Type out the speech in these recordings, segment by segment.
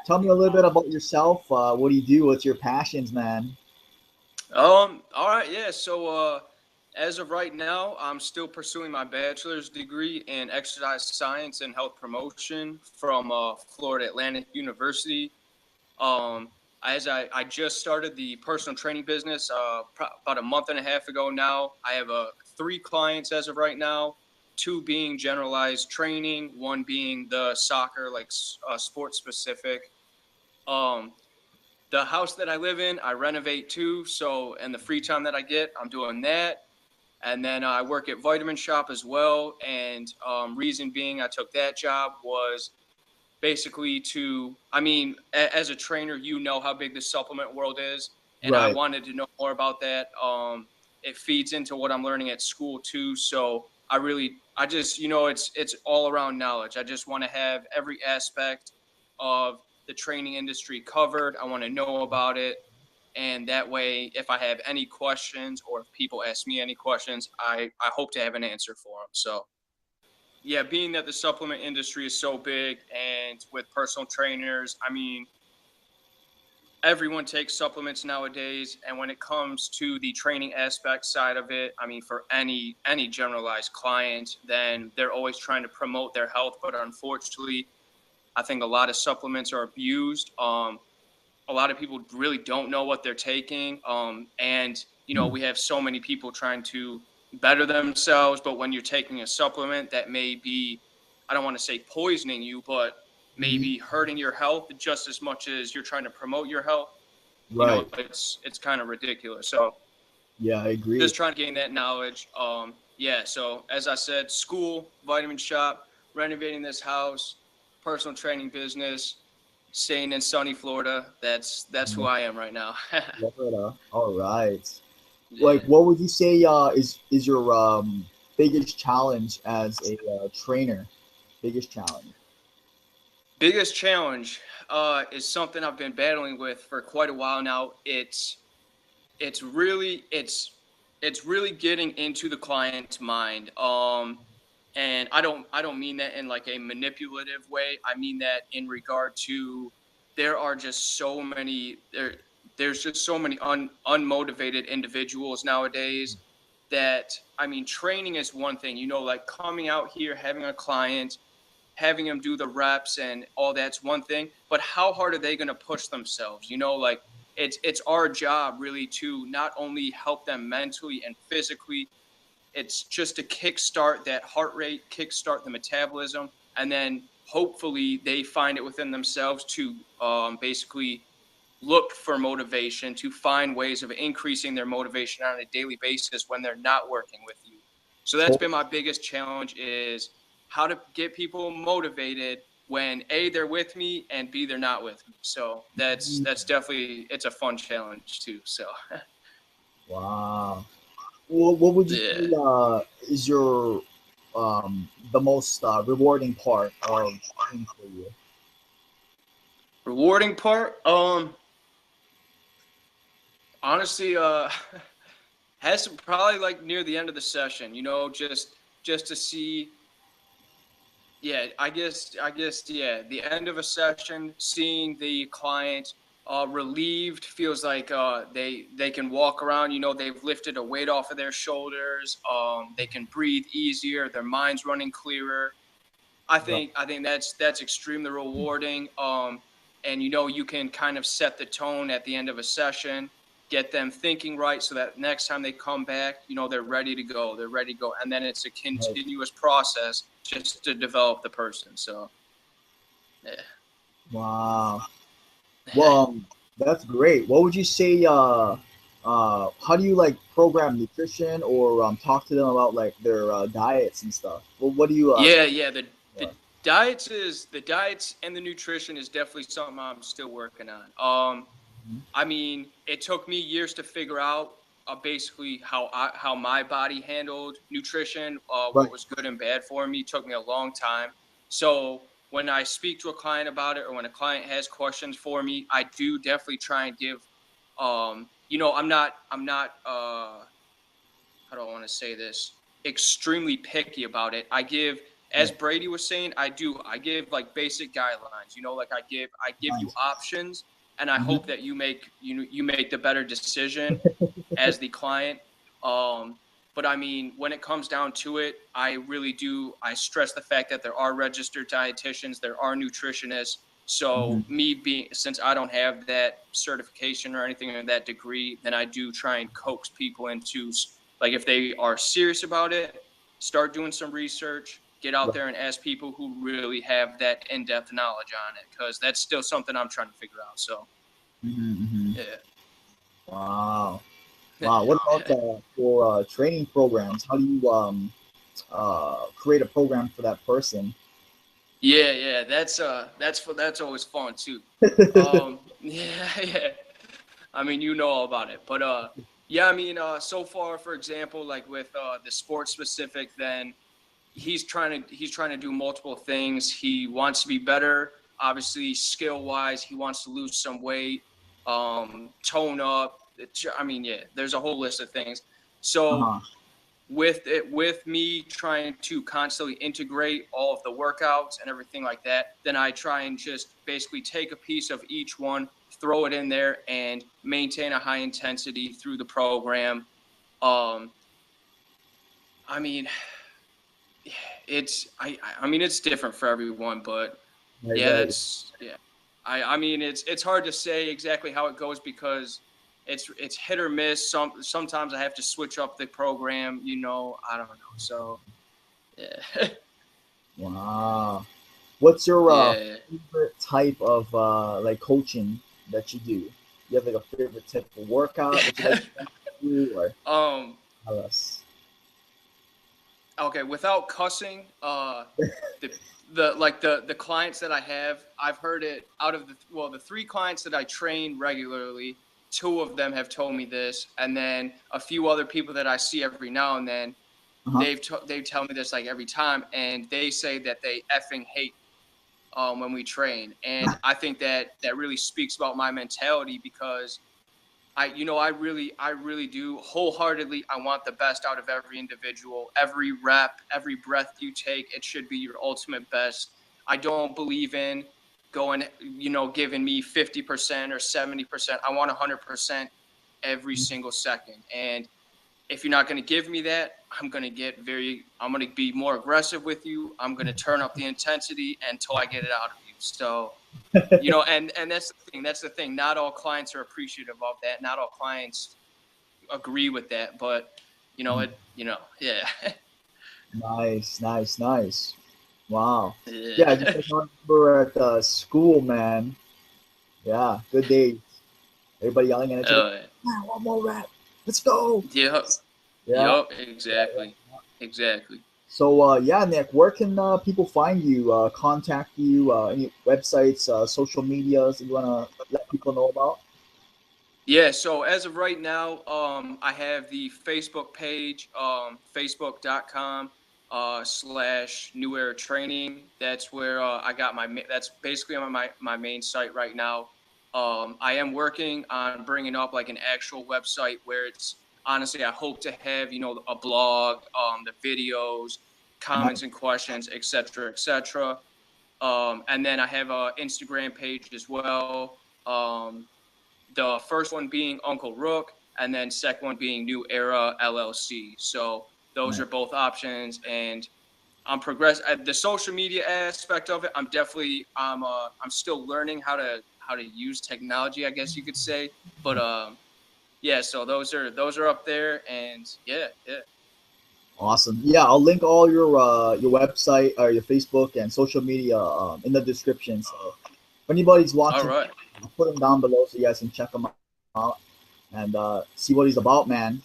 Tell me a little bit about yourself. What do you do? What's your passions, man? All right, yeah. As of right now, I'm still pursuing my bachelor's degree in exercise science and health promotion from Florida Atlantic University. Um, I just started the personal training business about a month and a half ago now. I have three clients as of right now, two being generalized training, one being the soccer, like sports specific. Um, the house that I live in, I renovate too. So, and the free time that I get, I'm doing that. And then I work at Vitamin Shop as well. And reason being, I took that job was basically as a trainer, you know how big the supplement world is, and I Right. wanted to know more about that. It feeds into what I'm learning at school too, so I just, it's all around knowledge. I just want to have every aspect of the training industry covered. I want to know about it, and that way, if I have any questions or if people ask me any questions, I hope to have an answer for them. So yeah, being that the supplement industry is so big and with personal trainers, everyone takes supplements nowadays. And when it comes to the training aspect side of it, for any generalized client, then they're always trying to promote their health. But unfortunately, I think a lot of supplements are abused. A lot of people really don't know what they're taking. And we have so many people trying to better themselves, but when you're taking a supplement that may be, I don't want to say poisoning you, but Mhm. maybe hurting your health just as much as you're trying to promote your health, Right. it's kind of ridiculous. So Yeah, I agree. just trying to gain that knowledge. Yeah. So as I said, school, vitamin shop, renovating this house, personal training business, staying in sunny Florida. That's who I am right now. Florida. All right. Like, Yeah. what would you say is your biggest challenge as a trainer? Biggest challenge. Biggest challenge is something I've been battling with for quite a while now. It's really it's really getting into the client's mind. And I don't mean that in like a manipulative way. I mean that in regard to there are just so many there's just so many unmotivated individuals nowadays that training is one thing, like coming out here, having a client, having them do the reps and all that's one thing, but how hard are they going to push themselves? Like it's our job really to not only help them mentally and physically, it's just to kickstart that heart rate, kickstart the metabolism, and then hopefully they find it within themselves to basically look for motivation, to find ways of increasing their motivation on a daily basis when they're not working with you. So that's been my biggest challenge, is how to get people motivated when A, they're with me, and B, they're not with me. So that's definitely, it's a fun challenge too. So Wow. Well, what would you yeah. say is your the most rewarding part of training for you? Rewarding part, honestly, has to probably like near the end of the session, just to see. Yeah, I guess, yeah, the end of a session, seeing the client relieved, feels like they can walk around. They've lifted a weight off of their shoulders. They can breathe easier. Their mind's running clearer. I Right. think I think that's extremely rewarding. And you can kind of set the tone at the end of a session, get them thinking right, so that next time they come back, they're ready to go. They're ready to go, and then it's a Right. continuous process just to develop the person. So yeah. Wow. Well, that's great. What would you say? How do you like program nutrition or talk to them about like their diets and stuff? Well, what do you Yeah. The for? diets and the nutrition is definitely something I'm still working on. It took me years to figure out basically how my body handled nutrition, Right. what was good and bad for me. It took me a long time. So when I speak to a client about it, or when a client has questions for me, I do definitely try and give. I'm not. How do I want to say this? Extremely picky about it. I give as Brady was saying, I give like basic guidelines, like I give you Nice. options, and I Mhm. hope that you make the better decision as the client. But I mean, when it comes down to it, I stress the fact that there are registered dietitians, there are nutritionists. So since I don't have that certification or anything or that degree, then I do try and coax people into, like, if they are serious about it, start doing some research, get out there and ask people who really have that in-depth knowledge on it, because that's still something I'm trying to figure out. So, yeah. Wow. Wow. What about for training programs? How do you create a program for that person? Yeah, that's always fun too. Yeah. I mean, you know all about it, but yeah. I mean, so far, for example, like with the sports specific, then he's trying to do multiple things. He wants to be better, obviously skill wise. He wants to lose some weight, tone up. I mean, yeah. There's a whole list of things. So Uh-huh. with me trying to constantly integrate all of the workouts and everything like that, then I try and just basically take a piece of each one, throw it in there, and maintain a high intensity through the program. um I mean, I mean, it's different for everyone, but Right, yeah, right. that's yeah. I mean, it's hard to say exactly how it goes, because it's hit or miss. Sometimes I have to switch up the program, I don't know. So yeah. Wow. What's your Yeah. favorite type of like coaching that you do? You have like a favorite type of workout that you like to do, or um tell us? okay, without cussing, the the clients that I have, I've heard it out of the three clients that I train regularly, two of them have told me this, and then a few other people that I see every now and then, Uh-huh. they tell me this like every time, and they say that they effing hate when we train. And I think that really speaks about my mentality, because I really do wholeheartedly. I want the best out of every individual. Every rep, every breath you take, it should be your ultimate best. I don't believe in giving me 50% or 70%. I want 100% every single second. And if you're not going to give me that, I'm going to be more aggressive with you. I'm going to turn up the intensity until I get it out of you. So, and that's the thing. That's the thing. Not all clients are appreciative of that. Not all clients agree with that, but yeah. Nice, nice, nice. Wow. Yeah, just Yeah. like I remember at school, man. Yeah, good days. Everybody yelling at each other. uh, "Man, one more rep. Let's go." yep. Yeah. Yep. Yeah, Exactly. yeah. Exactly. So yeah, Nick, where can people find you, contact you, any websites, social medias that you wanna let people know about? Yeah, so as of right now, I have the Facebook page, facebook.com / New Era Training. That's where I got that's basically on my main site right now. I am working on bringing up like an actual website where it's honestly, I hope to have, a blog, the videos, comments and questions, etc., etc. And then I have a Instagram page as well. The first one being Uncle Rook, and then second one being New Era LLC. So those Nice. are both options, and I'm progress the social media aspect of it. I'm still learning how to use technology, I guess you could say. But yeah, so those are up there, and yeah. Awesome. Yeah, I'll link all your website or your Facebook and social media in the description. So if anybody's All watching, right, I'll put them down below so you guys can check him out and see what he's about, man.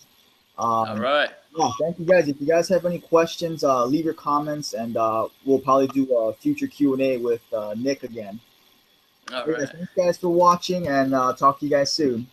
all Um, right, yeah, thank you guys. If you guys have any questions, leave your comments, and we'll probably do a future Q&A with Nick again. all Anyways, right. thanks guys for watching, and talk to you guys soon.